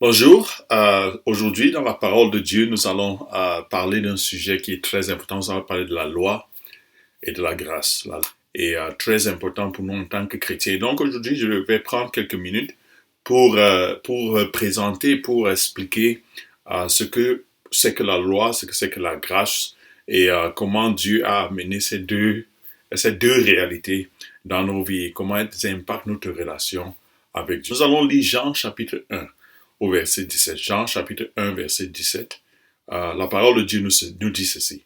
Bonjour, aujourd'hui dans la parole de Dieu, nous allons parler d'un sujet qui est très important. Nous allons parler de la loi et de la grâce. Et très important pour nous en tant que chrétiens. Donc aujourd'hui, je vais prendre quelques minutes pour présenter, pour expliquer ce que c'est que la loi, ce que c'est que la grâce et comment Dieu a amené ces deux réalités dans nos vies et comment elles impactent notre relation avec Dieu. Nous allons lire Jean chapitre 1 au verset 17. Jean chapitre 1 verset 17. La parole de Dieu nous dit ceci.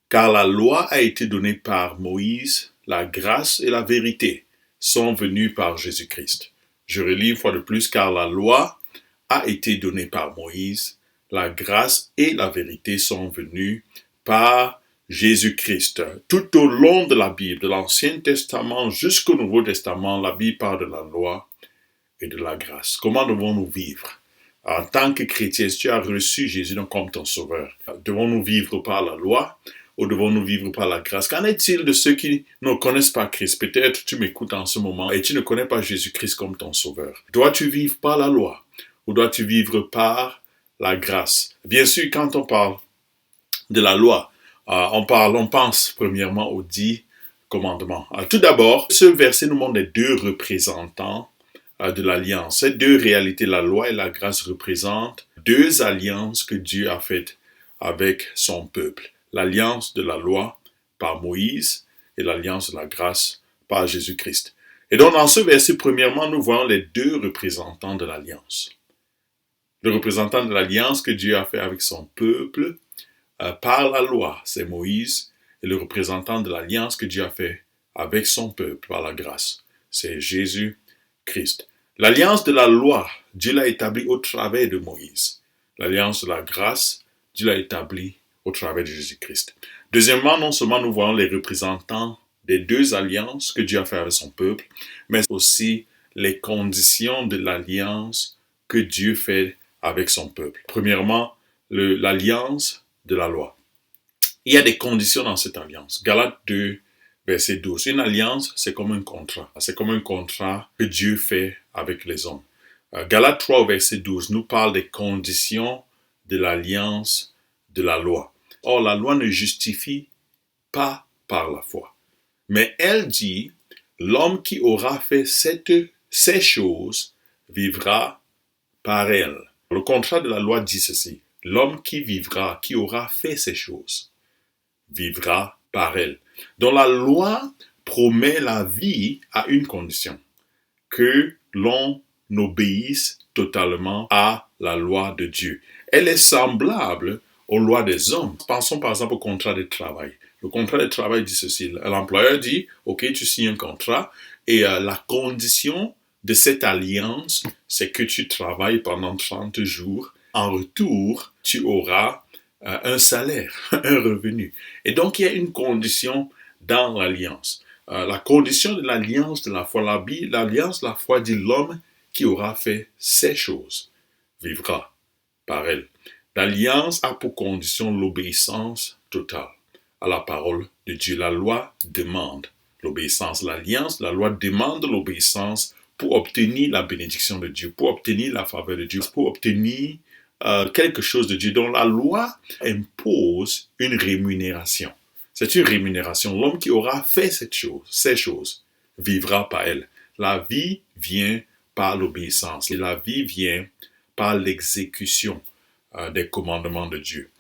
Car la loi a été donnée par Moïse, la grâce et la vérité sont venues par Jésus-Christ. Je relis une fois de plus, car la loi a été donnée par Moïse, la grâce et la vérité sont venues par Jésus-Christ. Tout au long de la Bible, de l'Ancien Testament jusqu'au Nouveau Testament, la Bible parle de la loi et de la grâce. Comment devons-nous vivre? En tant que chrétien, si tu as reçu Jésus comme ton sauveur, devons-nous vivre par la loi ou devons-nous vivre par la grâce? Qu'en est-il de ceux qui ne connaissent pas Christ? Peut-être tu m'écoutes en ce moment et tu ne connais pas Jésus-Christ comme ton sauveur. Dois-tu vivre par la loi ou dois-tu vivre par la grâce? Bien sûr, quand on parle de la loi, on pense premièrement aux 10 commandements. Tout d'abord, ce verset nous montre les deux représentants de l'alliance. Ces deux réalités, la loi et la grâce, représentent deux alliances que Dieu a faites avec son peuple. L'alliance de la loi par Moïse et l'alliance de la grâce par Jésus-Christ. Et donc dans ce verset, premièrement, nous voyons les deux représentants de l'alliance. Le représentant de l'alliance que Dieu a fait avec son peuple par la loi, c'est Moïse, et le représentant de l'alliance que Dieu a fait avec son peuple par la grâce, c'est Jésus-Christ. L'alliance de la loi, Dieu l'a établie au travers de Moïse. L'alliance de la grâce, Dieu l'a établie au travers de Jésus-Christ. Deuxièmement, non seulement nous voyons les représentants des deux alliances que Dieu a fait avec son peuple, mais aussi les conditions de l'alliance que Dieu fait avec son peuple. Premièrement, l'alliance de la loi. Il y a des conditions dans cette alliance. Galates 2, verset 12. Une alliance, c'est comme un contrat. C'est comme un contrat que Dieu fait avec les hommes. Galates 3, verset 12 nous parle des conditions de l'alliance de la loi. Or, la loi ne justifie pas par la foi. Mais elle dit, l'homme qui aura fait ces choses vivra par elle. Le contrat de la loi dit ceci. L'homme qui vivra, qui aura fait ces choses, vivra par elle. Donc la loi promet la vie à une condition, que l'on obéisse totalement à la loi de Dieu. Elle est semblable aux lois des hommes. Pensons par exemple au contrat de travail. Le contrat de travail dit ceci. L'employeur dit, ok, tu signes un contrat et la condition de cette alliance, c'est que tu travailles pendant 30 jours. En retour, tu auras un salaire, un revenu. Et donc, il y a une condition dans l'alliance. La condition de l'alliance de la foi, l'alliance de la foi dit l'homme qui aura fait ces choses vivra par elle. L'alliance a pour condition l'obéissance totale à la parole de Dieu. La loi demande l'obéissance. L'alliance, la loi demande l'obéissance pour obtenir la bénédiction de Dieu, pour obtenir la faveur de Dieu, pour obtenir quelque chose de Dieu. Donc la loi impose une rémunération. C'est une rémunération. L'homme qui aura fait ces choses, vivra par elle. La vie vient par l'obéissance. Et la vie vient par l'exécution des commandements de Dieu.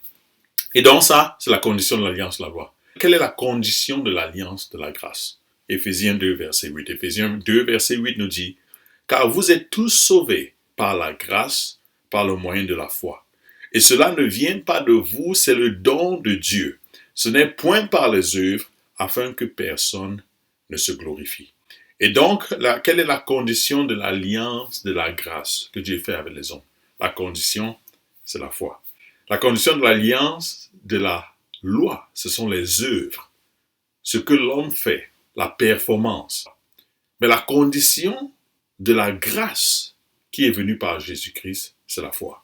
Et donc ça, c'est la condition de l'alliance de la loi. Quelle est la condition de l'alliance de la grâce? Éphésiens 2, verset 8. Éphésiens 2, verset 8 nous dit, « Car vous êtes tous sauvés par la grâce, par le moyen de la foi. Et cela ne vient pas de vous, c'est le don de Dieu. Ce n'est point par les œuvres, afin que personne ne se glorifie. » Et donc, quelle est la condition de l'alliance de la grâce que Dieu fait avec les hommes? La condition, c'est la foi. La condition de l'alliance de la loi, ce sont les œuvres. Ce que l'homme fait, la performance. Mais la condition de la grâce qui est venue par Jésus-Christ, c'est la foi.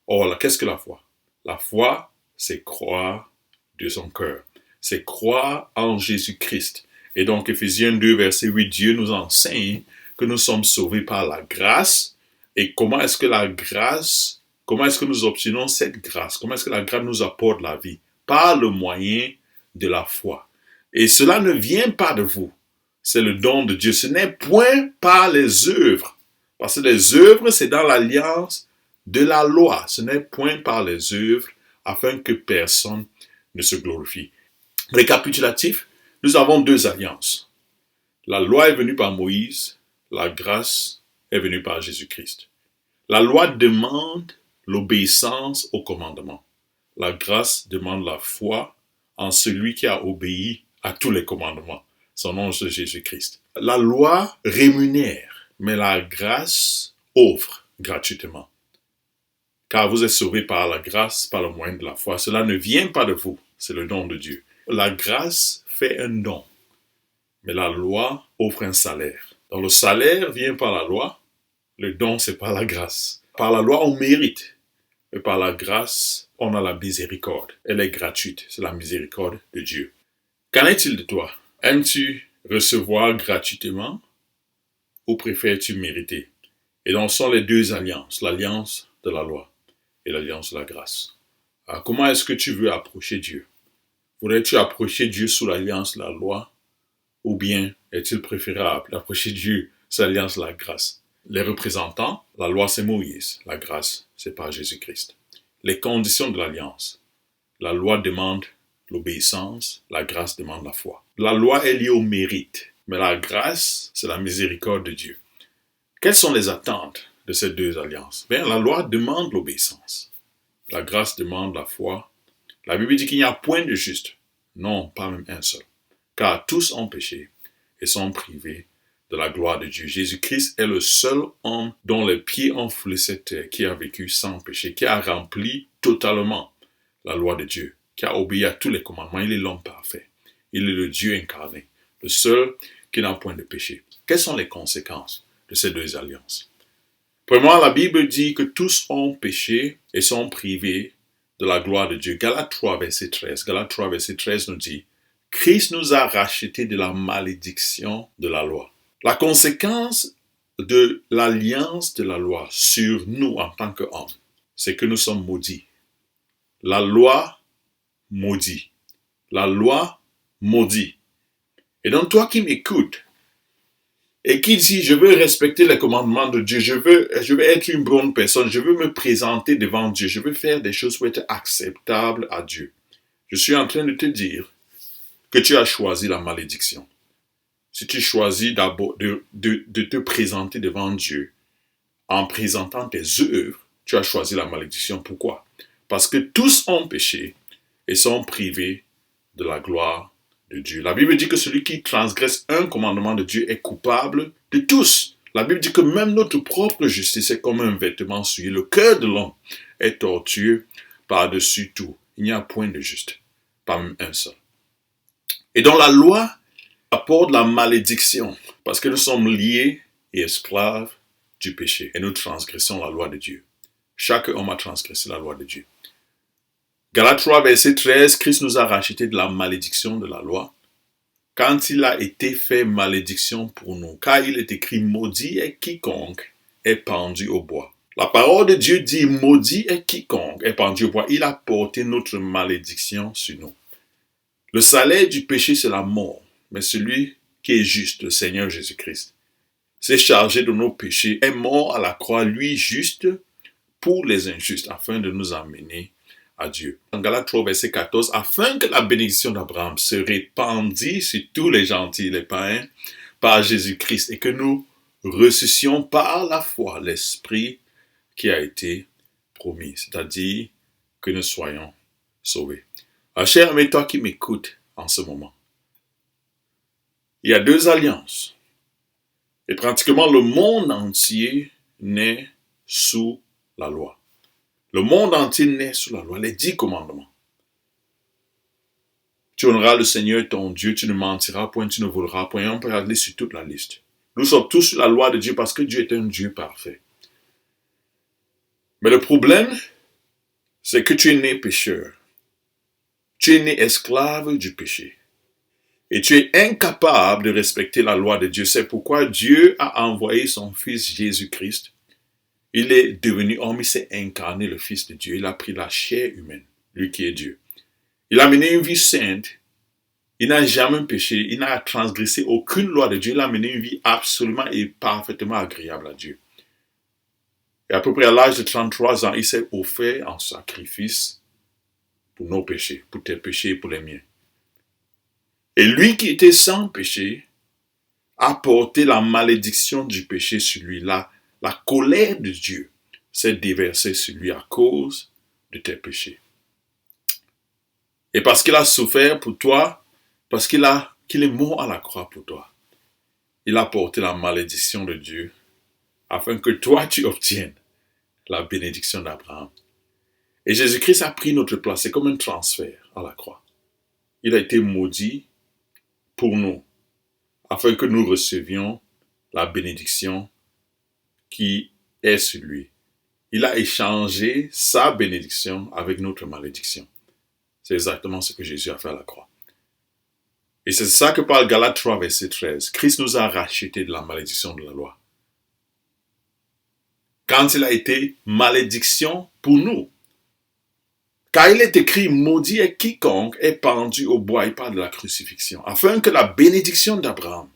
Or, qu'est-ce que la foi? La foi, c'est croire de son cœur. C'est croire en Jésus-Christ. Et donc, Éphésiens 2, verset 8, Dieu nous enseigne que nous sommes sauvés par la grâce, Et comment est-ce que nous obtenons cette grâce? Comment est-ce que la grâce nous apporte la vie? Par le moyen de la foi. Et cela ne vient pas de vous. C'est le don de Dieu. Ce n'est point par les œuvres. Parce que les œuvres, c'est dans l'alliance de la loi. Ce n'est point par les œuvres afin que personne ne se glorifie. Récapitulatif, nous avons deux alliances. La loi est venue par Moïse, la grâce est venue par Jésus-Christ. La loi demande l'obéissance au commandement. La grâce demande la foi en celui qui a obéi à tous les commandements. Son nom c'est Jésus-Christ. La loi rémunère, mais la grâce offre gratuitement. Car vous êtes sauvés par la grâce, par le moyen de la foi. Cela ne vient pas de vous, c'est le don de Dieu. La grâce fait un don, mais la loi offre un salaire. Donc le salaire vient par la loi, le don c'est par la grâce. Par la loi on mérite, mais par la grâce on a la miséricorde. Elle est gratuite, c'est la miséricorde de Dieu. Qu'en est-il de toi? Aimes-tu recevoir gratuitement ou préfères-tu mériter? Et donc, ce sont les deux alliances, l'alliance de la loi et l'alliance de la grâce. Alors, comment est-ce que tu veux approcher Dieu? Voudrais-tu approcher Dieu sous l'alliance de la loi ou bien est-il préférable d'approcher Dieu sous l'alliance de la grâce? Les représentants, la loi c'est Moïse, la grâce c'est par Jésus-Christ. Les conditions de l'alliance, la loi demande l'obéissance, la grâce demande la foi. La loi est liée au mérite, mais la grâce, c'est la miséricorde de Dieu. Quelles sont les attentes de ces deux alliances? Bien, la loi demande l'obéissance. La grâce demande la foi. La Bible dit qu'il n'y a point de juste. Non, pas même un seul. Car tous ont péché et sont privés de la gloire de Dieu. Jésus-Christ est le seul homme dont les pieds ont foulé cette terre, qui a vécu sans péché, qui a rempli totalement la loi de Dieu, qui a obéi à tous les commandements. Il est l'homme parfait. Il est le Dieu incarné, le seul qui n'a point de péché. Quelles sont les conséquences de ces deux alliances? Premièrement, la Bible dit que tous ont péché et sont privés de la gloire de Dieu. Galates 3, verset 13. Galates 3, verset 13 nous dit « Christ nous a rachetés de la malédiction de la loi. » La conséquence de l'alliance de la loi sur nous en tant qu'hommes, c'est que nous sommes maudits. La loi maudit. La loi maudit. Et donc toi qui m'écoutes et qui dis je veux respecter les commandements de Dieu, je veux être une bonne personne, je veux me présenter devant Dieu, je veux faire des choses pour être acceptable à Dieu. Je suis en train de te dire que tu as choisi la malédiction. Si tu choisis d'abord de te présenter devant Dieu en présentant tes œuvres, tu as choisi la malédiction. Pourquoi? Parce que tous ont péché et sont privés de la gloire de Dieu. La Bible dit que celui qui transgresse un commandement de Dieu est coupable de tous. La Bible dit que même notre propre justice est comme un vêtement souillé. Le cœur de l'homme est tortueux par-dessus tout. Il n'y a point de juste, pas même un seul. Et dans la loi apporte la malédiction parce que nous sommes liés et esclaves du péché et nous transgressons la loi de Dieu. Chaque homme a transgressé la loi de Dieu. Galates 3, verset 13, Christ nous a rachetés de la malédiction de la loi quand il a été fait malédiction pour nous, car il est écrit maudit est quiconque est pendu au bois. La parole de Dieu dit maudit est quiconque est pendu au bois. Il a porté notre malédiction sur nous. Le salaire du péché c'est la mort, mais celui qui est juste, le Seigneur Jésus-Christ, s'est chargé de nos péchés, est mort à la croix, lui juste pour les injustes, afin de nous amener à Dieu. En Galates 3, verset 14, afin que la bénédiction d'Abraham se répandisse sur tous les gentils, les païens, par Jésus-Christ, et que nous ressuscions par la foi l'Esprit qui a été promis, c'est-à-dire que nous soyons sauvés. Alors, cher ami, toi qui m'écoutes en ce moment, il y a deux alliances. Et pratiquement le monde entier naît sous la loi. Le monde entier naît sous la loi, les 10 commandements. Tu honoreras le Seigneur ton Dieu, tu ne mentiras point, tu ne voleras point. On peut aller sur toute la liste. Nous sommes tous sur la loi de Dieu parce que Dieu est un Dieu parfait. Mais le problème, c'est que tu es né pécheur. Tu es né esclave du péché. Et tu es incapable de respecter la loi de Dieu. C'est pourquoi Dieu a envoyé son Fils Jésus-Christ Il est devenu homme, il s'est incarné le Fils de Dieu. Il a pris la chair humaine, lui qui est Dieu. Il a mené une vie sainte. Il n'a jamais péché. Il n'a transgressé aucune loi de Dieu. Il a mené une vie absolument et parfaitement agréable à Dieu. Et à peu près à l'âge de 33 ans, il s'est offert en sacrifice pour nos péchés, pour tes péchés et pour les miens. Et lui qui était sans péché a porté la malédiction du péché sur lui. La colère de Dieu s'est déversée sur lui à cause de tes péchés. Et parce qu'il a souffert pour toi, parce qu'il est mort à la croix pour toi, il a porté la malédiction de Dieu afin que toi tu obtiennes la bénédiction d'Abraham. Et Jésus-Christ a pris notre place. C'est comme un transfert à la croix. Il a été maudit pour nous, afin que nous recevions la bénédiction qui est sur lui. Il a échangé sa bénédiction avec notre malédiction. C'est exactement ce que Jésus a fait à la croix. Et c'est ça que parle Galates 3, verset 13. Christ nous a rachetés de la malédiction de la loi. Quand il a été malédiction pour nous. Car il est écrit, maudit est quiconque est pendu au bois, il parle de la crucifixion, afin que la bénédiction d'Abraham,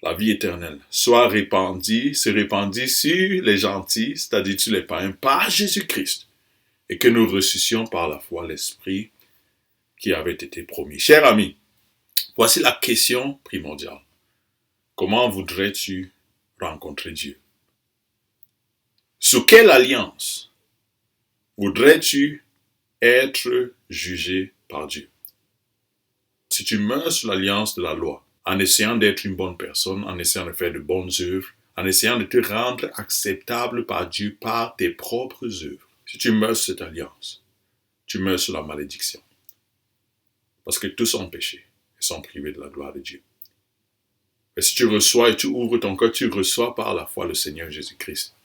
la vie éternelle, soit répandue, se répandue sur les gentils, c'est-à-dire sur les païens, par Jésus-Christ, et que nous ressuscions par la foi l'Esprit qui avait été promis. Chers amis, voici la question primordiale. Comment voudrais-tu rencontrer Dieu? Sous quelle alliance voudrais-tu être jugé par Dieu? Si tu meurs sous l'alliance de la loi, en essayant d'être une bonne personne, en essayant de faire de bonnes œuvres, en essayant de te rendre acceptable par Dieu par tes propres œuvres, si tu meurs sous cette alliance, tu meurs sous la malédiction. Parce que tous ont péché et sont privés de la gloire de Dieu. Et si tu reçois et tu ouvres ton cœur, tu reçois par la foi le Seigneur Jésus-Christ.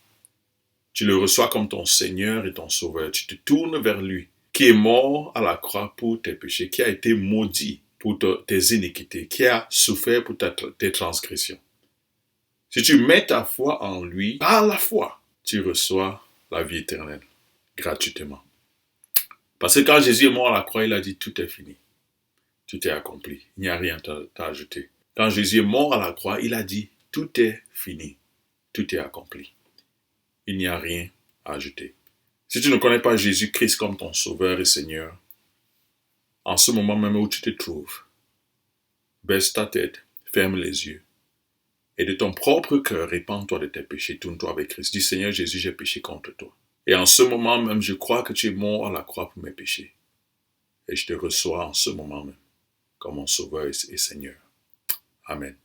Tu le reçois comme ton Seigneur et ton Sauveur. Tu te tournes vers lui, qui est mort à la croix pour tes péchés, qui a été maudit pour tes iniquités, qui a souffert pour tes transgressions. Si tu mets ta foi en lui, par la foi, tu reçois la vie éternelle, gratuitement. Parce que quand Jésus est mort à la croix, il a dit, tout est fini. Tout est accompli. Il n'y a rien à ajouter. Quand Jésus est mort à la croix, il a dit, tout est fini. Tout est accompli. Il n'y a rien à ajouter. Si tu ne connais pas Jésus-Christ comme ton Sauveur et Seigneur, en ce moment même où tu te trouves, baisse ta tête, ferme les yeux, et de ton propre cœur, répands-toi de tes péchés, tourne-toi avec Christ. Dis, Seigneur Jésus, j'ai péché contre toi. Et en ce moment même, je crois que tu es mort à la croix pour mes péchés. Et je te reçois en ce moment même, comme mon Sauveur et Seigneur. Amen.